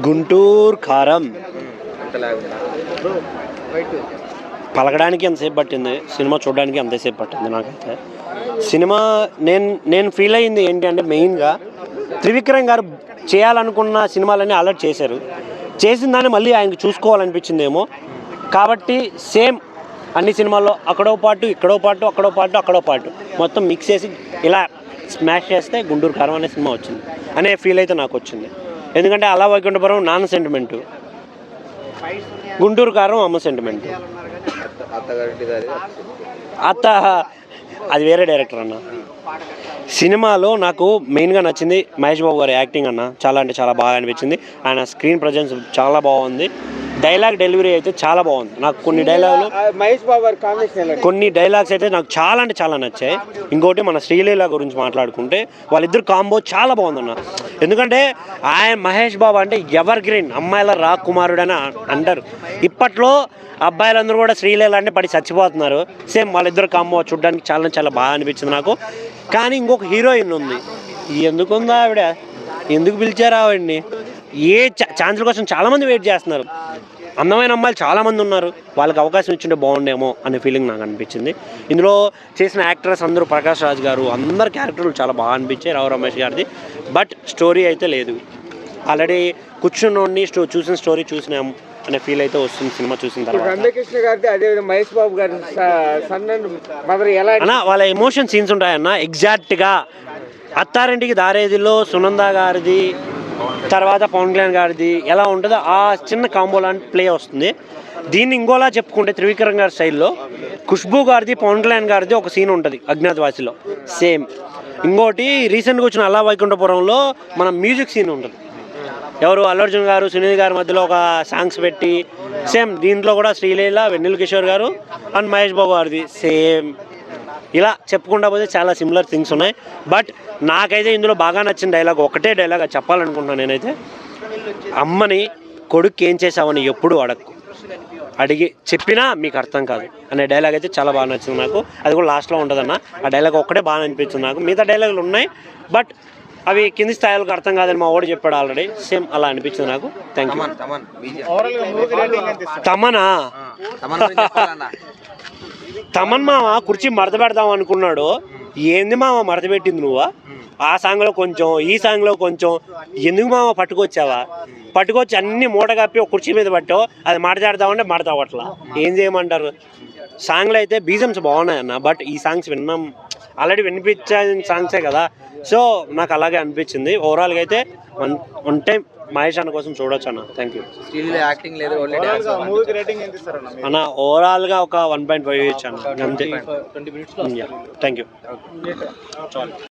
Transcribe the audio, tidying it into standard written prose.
గుంటూరు కారం పలకడానికి ఎంతసేపు పట్టింది, సినిమా చూడడానికి ఎంతసేపు పట్టింది. నాకైతే సినిమా నేను ఫీల్ అయ్యింది ఏంటి అంటే, మెయిన్గా త్రివిక్రమ్ గారు చేయాలనుకున్న సినిమాలన్నీ అలర్ట్ చేశారు. చేసిన దాన్ని మళ్ళీ ఆయనకు చూసుకోవాలనిపించిందేమో. కాబట్టి సేమ్ అన్ని సినిమాల్లో అక్కడో పాటు ఇక్కడో పాటు అక్కడో పాటు అక్కడో పాటు మొత్తం మిక్స్ చేసి ఇలా స్మాష్ చేస్తే గుంటూరు కారం అనే సినిమా వచ్చింది అనే ఫీల్ అయితే నాకు వచ్చింది. ఎందుకంటే అలా వైకుంఠపురం నాన్న సెంటిమెంటు, గుంటూరు కారం అమ్మ సెంటిమెంట్. అత్త అది వేరే డైరెక్టర్ అన్న. సినిమాలో నాకు మెయిన్గా నచ్చింది మహేష్ బాబు గారి యాక్టింగ్ అన్న. చాలా అంటే చాలా బాగా అనిపించింది. ఆయన స్క్రీన్ ప్రజెన్స్ చాలా బాగుంది. డైలాగ్ డెలివరీ అయితే చాలా బాగుంది. నాకు కొన్ని డైలాగులు మహేష్ బాబు గారి కాంబినేషన్, కొన్ని డైలాగ్స్ అయితే నాకు చాలా అంటే చాలా నచ్చాయి. ఇంకోటి మన శ్రీలీల గురించి మాట్లాడుకుంటే వాళ్ళిద్దరు కాంబో చాలా బాగుందన్న. ఎందుకంటే ఆయన మహేష్ బాబు అంటే ఎవర్ గ్రీన్, అమ్మాయిల రాకుమారుడు అని అంటారు. ఇప్పట్లో అబ్బాయిలందరూ కూడా శ్రీలీల అంటే పడి చచ్చిపోతున్నారు. సేమ్ వాళ్ళిద్దరు కాంబో చూడడానికి చాలా చాలా బాగా అనిపించింది నాకు. కానీ ఇంకొక హీరోయిన్ ఉంది, ఎందుకుందా ఆవిడ, ఎందుకు పిలిచారు ఆవిడ్ని? ఏ ఛాన్సుల కోసం చాలామంది వెయిట్ చేస్తున్నారు. అందమైన అమ్మాయిలు చాలామంది ఉన్నారు, వాళ్ళకి అవకాశం ఇచ్చింటే బాగుండేమో అనే ఫీలింగ్ నాకు అనిపించింది. ఇందులో చేసిన యాక్టర్స్ అందరూ, ప్రకాష్ రాజ్ గారు, అందరు క్యారెక్టర్లు చాలా బాగా అనిపించాయి. రావు రమేష్ గారిది. బట్ స్టోరీ అయితే లేదు. ఆల్రెడీ కూర్చున్నోడిని చూసిన స్టోరీ చూసినాం అనే ఫీల్ అయితే వస్తుంది సినిమా చూసిన తర్వాత. రమ్యకృష్ణ గారిది, అదే మహేష్ బాబు గారి సన్ అండ్ మదర్ ఎలా అన్న వాళ్ళ ఎమోషన్ సీన్స్ ఉంటాయన్న. ఎగ్జాక్ట్గా అత్తారింటికి దారేదిలో సునంద గారిది, తర్వాత పవన్ కళ్యాణ్ గారిది ఎలా ఉంటుందో ఆ చిన్న కాంబో లాంటి ప్లే వస్తుంది. దీన్ని ఇంకోలా చెప్పుకుంటే త్రివిక్రమ్ గారి స్టైల్లో ఖుష్బూ గారిది, పవన్ కళ్యాణ్ గారిది ఒక సీన్ ఉంటుంది అజ్ఞాతవాసిలో సేమ్. ఇంకోటి రీసెంట్గా వచ్చిన అల్లా వైకుంఠపురంలో మన మ్యూజిక్ సీన్ ఉంటుంది. ఎవరు అల్లు అర్జున్ గారు, సునీల్ గారి మధ్యలో ఒక సాంగ్స్ పెట్టి సేమ్. దీంట్లో కూడా శ్రీలీల, వెన్నెల కిషోర్ గారు అండ్ మహేష్ బాబు గారిది సేమ్. ఇలా చెప్పుకుంటా పోతే చాలా సిమిలర్ థింగ్స్ ఉన్నాయి. బట్ నాకైతే ఇందులో బాగా నచ్చిన డైలాగ్ ఒకటే డైలాగ్ అది చెప్పాలనుకుంటున్నాను నేనైతే. అమ్మని కొడుకు ఏం చేసావని ఎప్పుడు అడిగి చెప్పినా మీకు అర్థం కాదు అనే డైలాగ్ అయితే చాలా బాగా నచ్చింది నాకు. అది కూడా లాస్ట్లో ఉంటుందన్న. ఆ డైలాగ్ ఒక్కటే బాగా అనిపించింది నాకు. మిగతా డైలాగులు ఉన్నాయి బట్ అవి కింది స్థాయిలకు అర్థం కాదని మా ఓడి చెప్పాడు ఆల్రెడీ. సేమ్ అలా అనిపించింది నాకు. Thank you. తమన్ మామ కుర్చీ మడత పెడదాం అనుకున్నాడు. ఏంది మామ మడత పెట్టింది నువ్వు? ఆ సాంగ్లో కొంచెం, ఈ సాంగ్లో కొంచెం, ఎందుకు మామ పట్టుకొచ్చి అన్ని మూట కప్పి ఒక కుర్చీ మీద పట్టావు. అది మాట్లాడదామంటే మాట్లాడవట్లా. ఏం చేయమంటారు? సాంగ్లో అయితే బీజమ్స్ బాగున్నాయి అన్న. బట్ ఈ సాంగ్స్ విన్నాం ఆల్రెడీ, వినిపించిన సాంగ్సే కదా. సో నాకు అలాగే అనిపించింది. ఓవరాల్గా అయితే వన్ టైం మహేష్ అన్న కోసం చూడొచ్చు అన్న. Thank you. అన్న ఓవరాల్గా ఒక 1.5 ఇచ్చాను అంతే. Thank you.